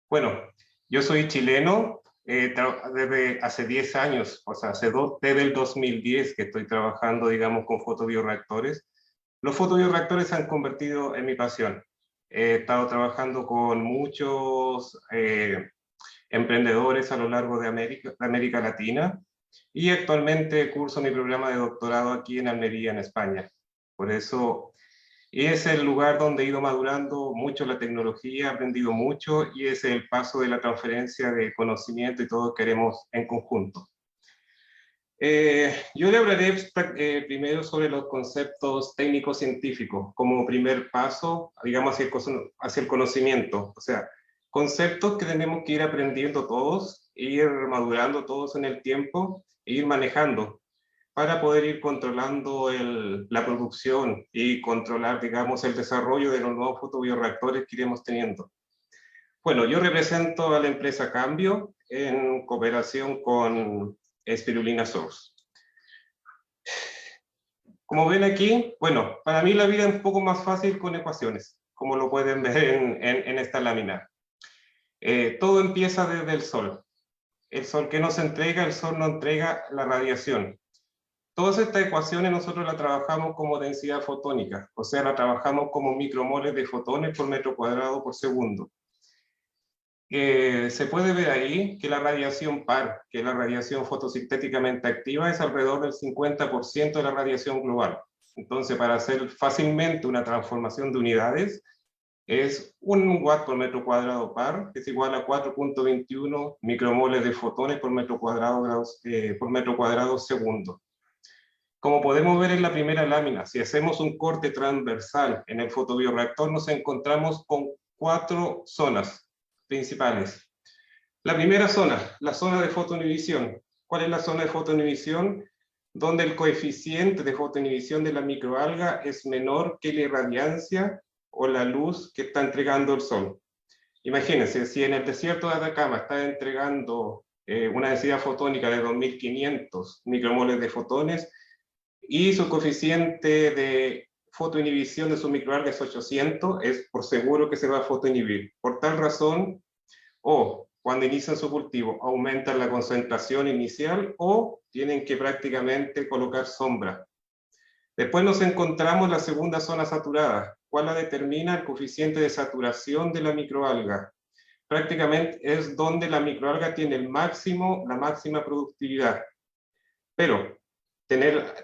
Bueno, yo soy chileno, desde hace 10 años, o sea, desde el 2010 que estoy trabajando, digamos, con fotobioreactores. Los fotobioreactores se han convertido en mi pasión. He estado trabajando con muchos emprendedores a lo largo de América Latina y actualmente curso mi programa de doctorado aquí en Almería, en España. Por eso es el lugar donde he ido madurando mucho la tecnología, he aprendido mucho y es el paso de la transferencia de conocimiento y todos queremos en conjunto. Yo le hablaré primero sobre los conceptos técnicos científicos como primer paso, digamos, hacia el conocimiento. O sea, conceptos que tenemos que ir aprendiendo todos, ir madurando todos en el tiempo e ir manejando para poder ir controlando la producción y controlar, digamos, el desarrollo de los nuevos fotobioreactores que iremos teniendo. Bueno, yo represento a la empresa Cambio en cooperación con Spirulina Source. Como ven aquí, bueno, para mí la vida es un poco más fácil con ecuaciones, como lo pueden ver en esta lámina. Todo empieza desde el Sol. El Sol que nos entrega, el Sol nos entrega la radiación. Todas estas ecuaciones nosotros las trabajamos como densidad fotónica, o sea, la trabajamos como micromoles de fotones por metro cuadrado por segundo. Se puede ver ahí que la radiación PAR, que es la radiación fotosintéticamente activa, es alrededor del 50% de la radiación global. Entonces, para hacer fácilmente una transformación de unidades, es 1 watt por metro cuadrado PAR, que es igual a 4.21 micromoles de fotones por metro cuadrado segundo. Como podemos ver en la primera lámina, si hacemos un corte transversal en el fotobioreactor, nos encontramos con 4 zonas principales. La primera zona, la zona de fotoinhibición. ¿Cuál es la zona de fotoinhibición? Donde el coeficiente de fotoinhibición de la microalga es menor que la irradiancia o la luz que está entregando el sol. Imagínense, si en el desierto de Atacama está entregando una densidad fotónica de 2500 micromoles de fotones y su coeficiente de fotoinhibición de su microalga es 800, es por seguro que se va a fotoinhibir. Por tal razón, cuando inician su cultivo, aumentan la concentración inicial o tienen que prácticamente colocar sombra. Después nos encontramos la segunda zona saturada. ¿Cuál la determina? El coeficiente de saturación de la microalga. Prácticamente es donde la microalga tiene la máxima productividad. Pero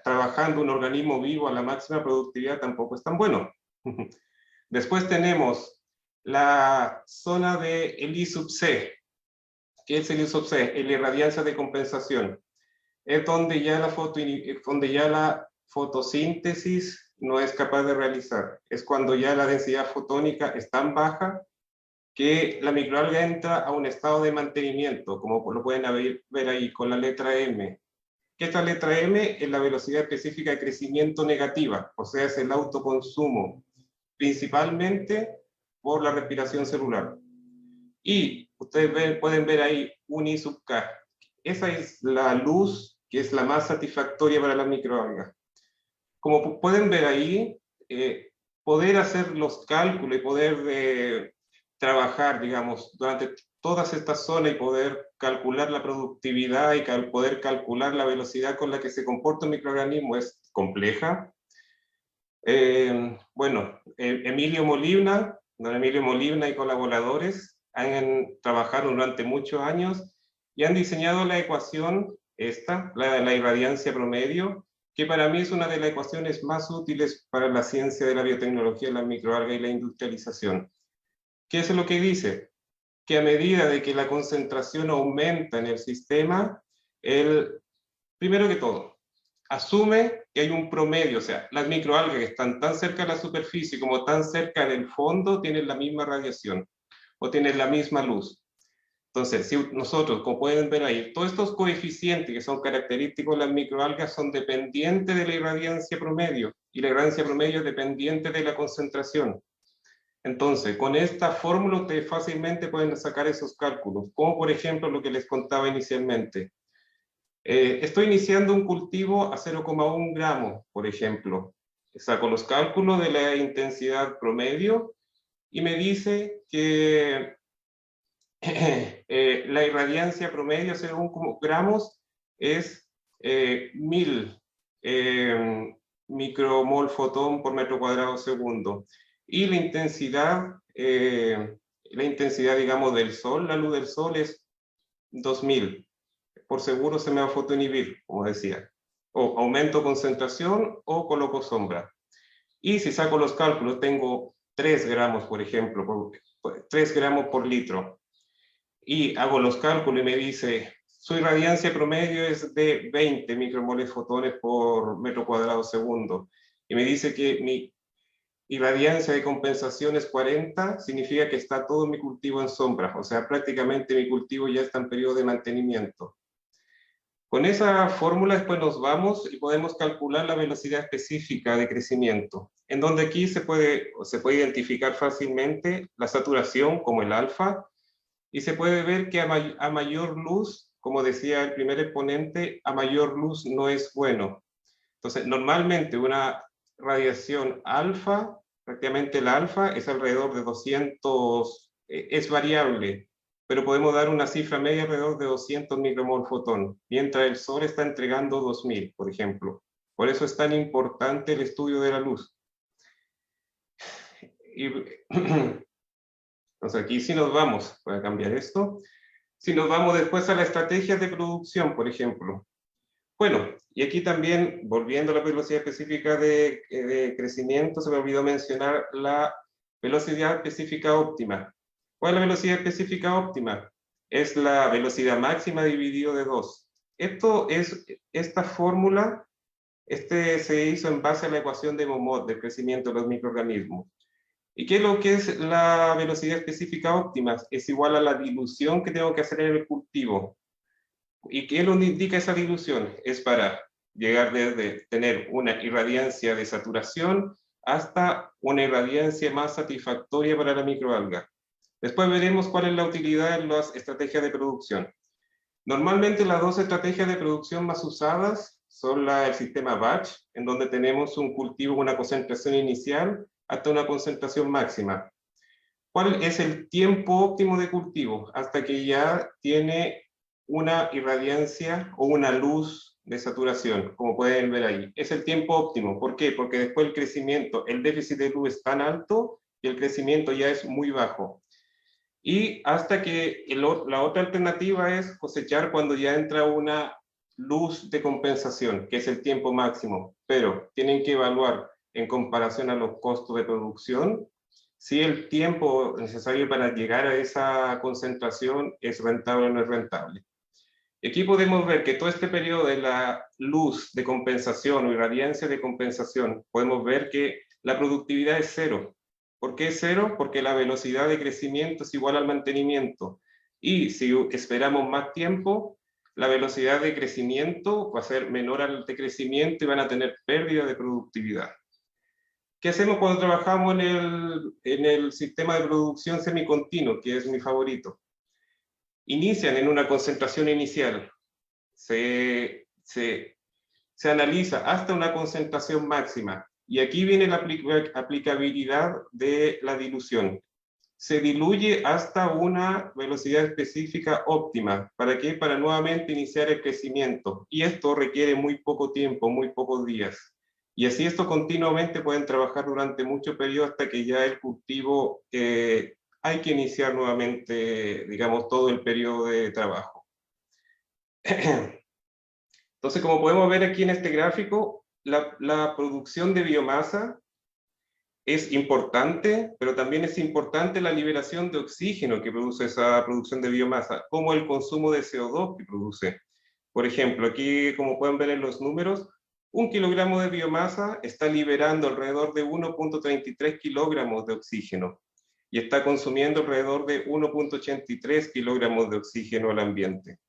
trabajando un organismo vivo a la máxima productividad tampoco es tan bueno. Después tenemos la zona de el I sub C. ¿Qué es el I sub C? La irradiancia de compensación. Es donde ya la fotosíntesis no es capaz de realizar. Es cuando ya la densidad fotónica es tan baja que la microalga entra a un estado de mantenimiento, como lo pueden ver ahí con la letra M. Que esta letra M es la velocidad específica de crecimiento negativa, o sea, es el autoconsumo, principalmente por la respiración celular. Y ustedes pueden ver ahí un I sub K. Esa es la luz que es la más satisfactoria para la microalga. Como pueden ver ahí, poder hacer los cálculos y poder trabajar, digamos, durante todas estas zonas y poder calcular la productividad y poder calcular la velocidad con la que se comporta un microorganismo es compleja. Bueno, don Emilio Molina y colaboradores han trabajado durante muchos años y han diseñado la ecuación la irradiancia promedio, que para mí es una de las ecuaciones más útiles para la ciencia de la biotecnología, la microalga y la industrialización. ¿Qué es lo que dice? Que a medida de que la concentración aumenta en el sistema, primero que todo, asume que hay un promedio, o sea, las microalgas que están tan cerca de la superficie como tan cerca del fondo tienen la misma radiación o tienen la misma luz. Entonces, si nosotros, como pueden ver ahí, todos estos coeficientes que son característicos de las microalgas son dependientes de la irradiancia promedio, y la irradiancia promedio es dependiente de la concentración. Entonces, con esta fórmula ustedes fácilmente pueden sacar esos cálculos, como por ejemplo lo que les contaba inicialmente. Estoy iniciando un cultivo a 0,1 gramos, por ejemplo. Saco los cálculos de la intensidad promedio y me dice que La irradiancia promedio según gramos es 1000 micromol fotón por metro cuadrado segundo. Y la intensidad, digamos, del sol, la luz del sol es 2000. Por seguro se me va a fotoinhibir, como decía. O aumento concentración o coloco sombra. Y si saco los cálculos, tengo 3 gramos, por ejemplo, 3 gramos por litro. Y hago los cálculos y me dice, su irradiancia promedio es de 20 micromoles fotones por metro cuadrado segundo. Y me dice que mi irradiancia de compensación es 40, significa que está todo mi cultivo en sombra. O sea, prácticamente mi cultivo ya está en periodo de mantenimiento. Con esa fórmula después nos vamos y podemos calcular la velocidad específica de crecimiento, en donde aquí se puede identificar fácilmente la saturación como el alfa, y se puede ver que a mayor luz, como decía el primer exponente, a mayor luz no es bueno. Entonces, normalmente una radiación alfa, prácticamente el alfa es alrededor de 200, es variable, pero podemos dar una cifra media alrededor de 200 micromol fotón, mientras el Sol está entregando 2000, por ejemplo. Por eso es tan importante el estudio de la luz. Y, entonces aquí si nos vamos, voy a cambiar esto, si nos vamos después a las estrategias de producción, por ejemplo. Bueno, y aquí también, volviendo a la velocidad específica de crecimiento, se me olvidó mencionar la velocidad específica óptima. ¿Cuál es la velocidad específica óptima? Es la velocidad máxima dividido de 2. Esta fórmula se hizo en base a la ecuación de Momot del crecimiento de los microorganismos. ¿Y qué es lo que es la velocidad específica óptima? Es igual a la dilución que tengo que hacer en el cultivo. ¿Y qué nos indica esa dilución? Es para llegar desde tener una irradiancia de saturación hasta una irradiancia más satisfactoria para la microalga. Después veremos cuál es la utilidad en las estrategias de producción. Normalmente las dos estrategias de producción más usadas son el sistema batch, en donde tenemos un cultivo con una concentración inicial hasta una concentración máxima. ¿Cuál es el tiempo óptimo de cultivo? Hasta que ya tiene una irradiancia o una luz de saturación, como pueden ver ahí. Es el tiempo óptimo. ¿Por qué? Porque después el crecimiento, el déficit de luz es tan alto y el crecimiento ya es muy bajo. Y hasta que la otra alternativa es cosechar cuando ya entra una luz de compensación, que es el tiempo máximo. Pero tienen que evaluar en comparación a los costos de producción si el tiempo necesario para llegar a esa concentración es rentable o no es rentable. Y aquí podemos ver que todo este periodo de la luz de compensación o irradiancia de compensación, podemos ver que la productividad es cero. ¿Por qué es cero? Porque la velocidad de crecimiento es igual al mantenimiento. Y si esperamos más tiempo, la velocidad de crecimiento va a ser menor al de crecimiento y van a tener pérdida de productividad. ¿Qué hacemos cuando trabajamos en el sistema de producción semicontinuo, que es mi favorito? Inician en una concentración inicial. Se analiza hasta una concentración máxima. Y aquí viene la aplicabilidad de la dilución. Se diluye hasta una velocidad específica óptima. ¿Para qué? Para nuevamente iniciar el crecimiento. Y esto requiere muy poco tiempo, muy pocos días. Y así esto continuamente pueden trabajar durante mucho periodo hasta que ya el cultivo hay que iniciar nuevamente, digamos, todo el periodo de trabajo. Entonces, como podemos ver aquí en este gráfico, la producción de biomasa es importante, pero también es importante la liberación de oxígeno que produce esa producción de biomasa, como el consumo de CO2 que produce. Por ejemplo, aquí, como pueden ver en los números, 1 kilogramo de biomasa está liberando alrededor de 1.33 kilogramos de oxígeno y está consumiendo alrededor de 1.83 kilogramos de oxígeno al ambiente.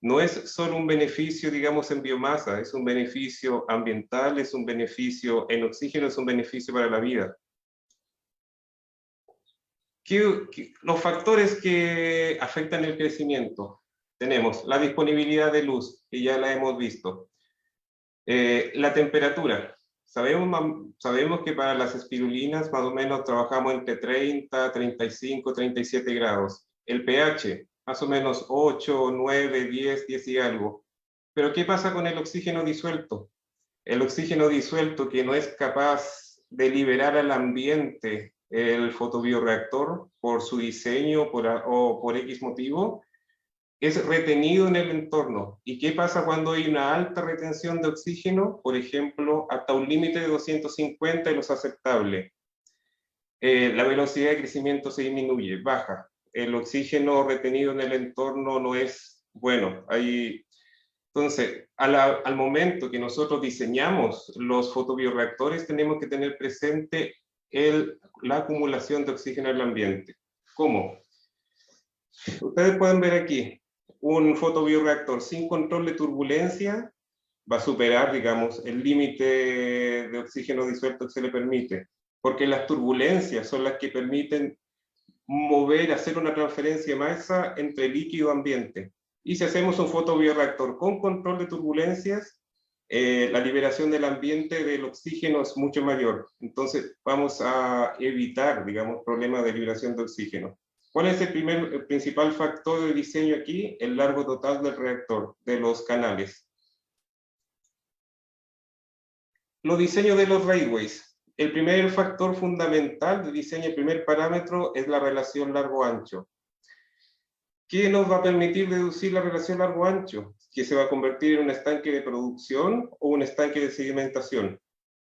No es solo un beneficio, digamos, en biomasa, es un beneficio ambiental, es un beneficio en oxígeno, es un beneficio para la vida. Los factores que afectan el crecimiento. Tenemos la disponibilidad de luz, que ya la hemos visto. La temperatura. Sabemos que para las espirulinas más o menos trabajamos entre 30, 35, 37 grados. el pH, más o menos 8, 9, 10, 10 y algo. Pero ¿qué pasa con el oxígeno disuelto? El oxígeno disuelto que no es capaz de liberar al ambiente el fotobioreactor por su diseño o por X motivo, es retenido en el entorno. ¿Y qué pasa cuando hay una alta retención de oxígeno? Por ejemplo, hasta un límite de 250 es lo aceptable. La velocidad de crecimiento se disminuye, baja. El oxígeno retenido en el entorno no es bueno. Entonces, al momento que nosotros diseñamos los fotobioreactores, tenemos que tener presente la acumulación de oxígeno en el ambiente. ¿Cómo? Ustedes pueden ver aquí un fotobioreactor sin control de turbulencia va a superar, digamos, el límite de oxígeno disuelto que se le permite, porque las turbulencias son las que permiten hacer una transferencia de masa entre líquido y ambiente. Y si hacemos un fotobioreactor con control de turbulencias, la liberación del ambiente del oxígeno es mucho mayor. Entonces vamos a evitar, digamos, problemas de liberación de oxígeno. ¿Cuál es el principal factor de diseño aquí? El largo total del reactor, de los canales. Los diseños de los railways. El primer factor fundamental de diseño, el primer parámetro, es la relación largo-ancho. ¿Qué nos va a permitir reducir la relación largo-ancho? Que se va a convertir en un estanque de producción o un estanque de sedimentación.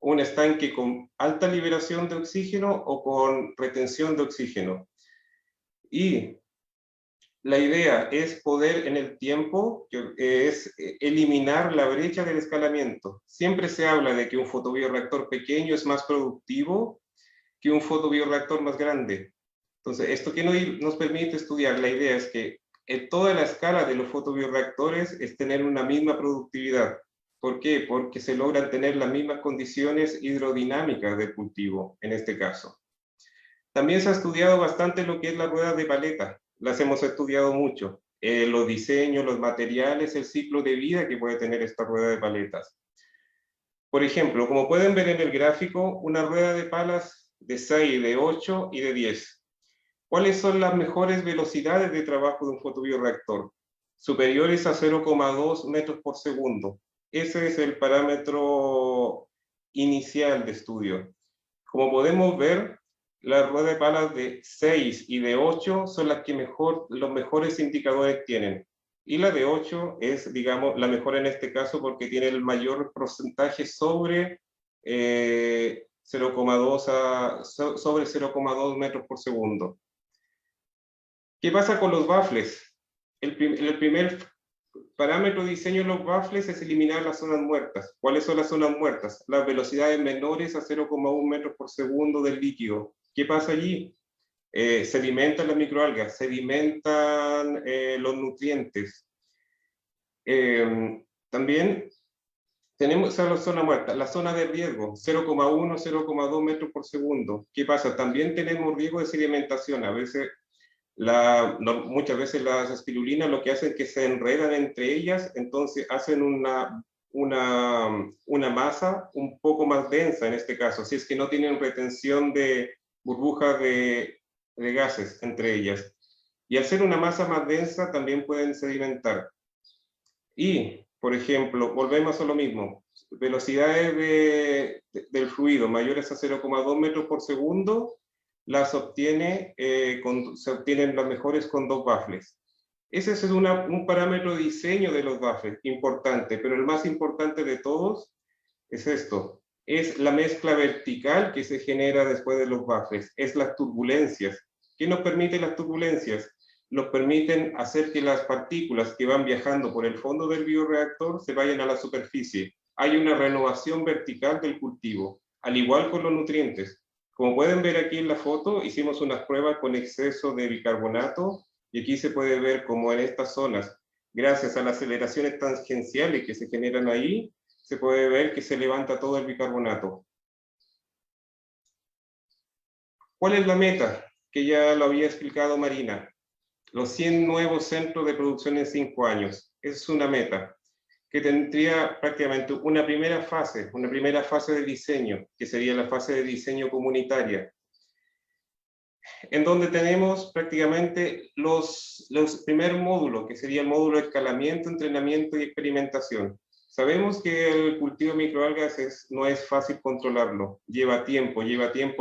Un estanque con alta liberación de oxígeno o con retención de oxígeno. Y la idea es poder en el tiempo, es eliminar la brecha del escalamiento. Siempre se habla de que un fotobioreactor pequeño es más productivo que un fotobioreactor más grande. Entonces, ¿esto qué nos permite estudiar? La idea es que en toda la escala de los fotobioreactores es tener una misma productividad. ¿Por qué? Porque se logran tener las mismas condiciones hidrodinámicas del cultivo, en este caso. También se ha estudiado bastante lo que es la rueda de paleta. Las hemos estudiado mucho. Los diseños, los materiales, el ciclo de vida que puede tener esta rueda de paletas. Por ejemplo, como pueden ver en el gráfico, una rueda de palas de 6, de 8 y de 10. ¿Cuáles son las mejores velocidades de trabajo de un fotobioreactor? Superiores a 0,2 metros por segundo. Ese es el parámetro inicial de estudio. Como podemos ver, las ruedas de palas de 6 y de 8 son las que los mejores indicadores tienen. Y la de 8 es, digamos, la mejor en este caso porque tiene el mayor porcentaje sobre 0,2 metros por segundo. ¿Qué pasa con los baffles? El primer parámetro de diseño de los baffles es eliminar las zonas muertas. ¿Cuáles son las zonas muertas? Las velocidades menores a 0,1 metros por segundo del líquido. ¿Qué pasa allí? Sedimentan las microalgas, sedimentan los nutrientes. También tenemos esa zona muerta, la zona de riesgo, 0,1, 0,2 metros por segundo. ¿Qué pasa? También tenemos riesgo de sedimentación. A veces, muchas veces las espirulinas lo que hacen es que se enredan entre ellas, entonces hacen una masa un poco más densa en este caso, si es que no tienen retención de burbujas de gases entre ellas. Y al ser una masa más densa también pueden sedimentar. Y, por ejemplo, volvemos a lo mismo, velocidades del fluido mayores a 0,2 metros por segundo, se obtienen las mejores con 2 baffles. Ese es un parámetro de diseño de los baffles, importante, pero el más importante de todos es esto, es la mezcla vertical que se genera después de los baffles, es las turbulencias. ¿Qué nos permiten las turbulencias? Nos permiten hacer que las partículas que van viajando por el fondo del bioreactor se vayan a la superficie. Hay una renovación vertical del cultivo, al igual con los nutrientes. Como pueden ver aquí en la foto, hicimos unas pruebas con exceso de bicarbonato y aquí se puede ver como en estas zonas, gracias a las aceleraciones tangenciales que se generan ahí, se puede ver que se levanta todo el bicarbonato. ¿Cuál es la meta? Que ya lo había explicado Marina. Los 100 nuevos centros de producción en 5 años. Es una meta que tendría prácticamente una primera fase de diseño, que sería la fase de diseño comunitaria. en donde tenemos prácticamente los primer módulo, que sería el módulo de escalamiento, entrenamiento y experimentación. Sabemos que el cultivo de microalgas no es fácil controlarlo, lleva tiempo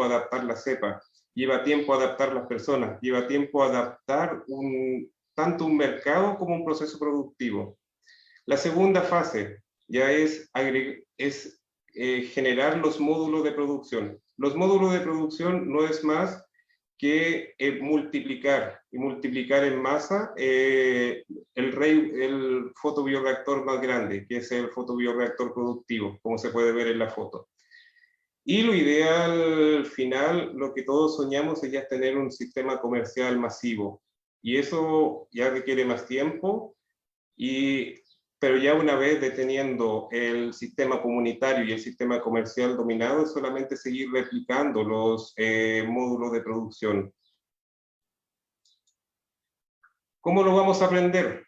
adaptar la cepa, lleva tiempo adaptar las personas, lleva tiempo adaptar tanto un mercado como un proceso productivo. La segunda fase ya es generar los módulos de producción. Los módulos de producción no es más que multiplicar en masa el fotobioreactor más grande, que es el fotobioreactor productivo, como se puede ver en la foto. Y lo ideal final, lo que todos soñamos es ya tener un sistema comercial masivo. Y eso ya requiere más tiempo, pero ya una vez deteniendo el sistema comunitario y el sistema comercial dominado, es solamente seguir replicando los módulos de producción. ¿Cómo lo vamos a aprender?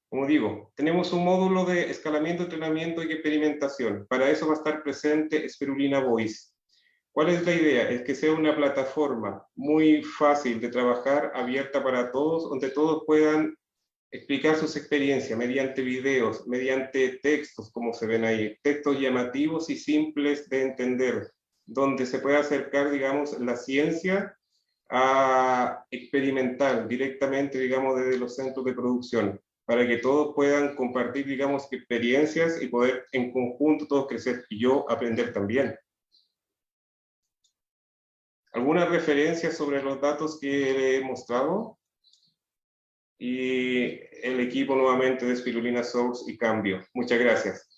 Como digo, tenemos un módulo de escalamiento, entrenamiento y experimentación. Para eso va a estar presente Spirulina Voice. ¿Cuál es la idea? Es que sea una plataforma muy fácil de trabajar, abierta para todos, donde todos puedan explicar sus experiencias mediante videos, mediante textos, como se ven ahí, textos llamativos y simples de entender, donde se puede acercar, digamos, la ciencia a experimentar directamente, digamos, desde los centros de producción, para que todos puedan compartir, digamos, experiencias y poder en conjunto todos crecer y yo aprender también. ¿Alguna referencia sobre los datos que he mostrado? Y el equipo nuevamente de Spirulina Source y Cambio. Muchas gracias.